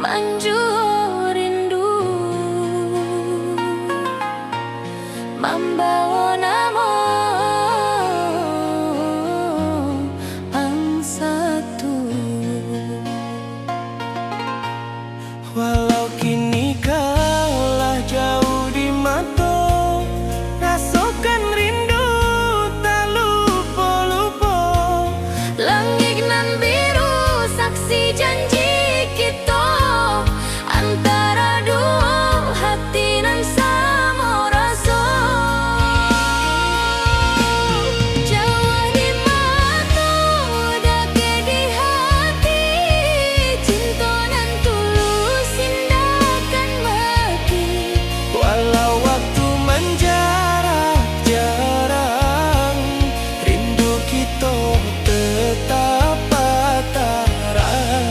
banjur rindu membawa nama satu. Walau kini kalah jauh di mata, rasakan rindu tak lupa-lupa. Langit nan biru saksi janji kita, antara dua hati nan sama rasa. Jauh di mata, dekat di hati, cinta nan tulus indahkan mati. Walau waktu menjarak-jarang, rindu kita tetap pacaran.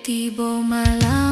Tiba malam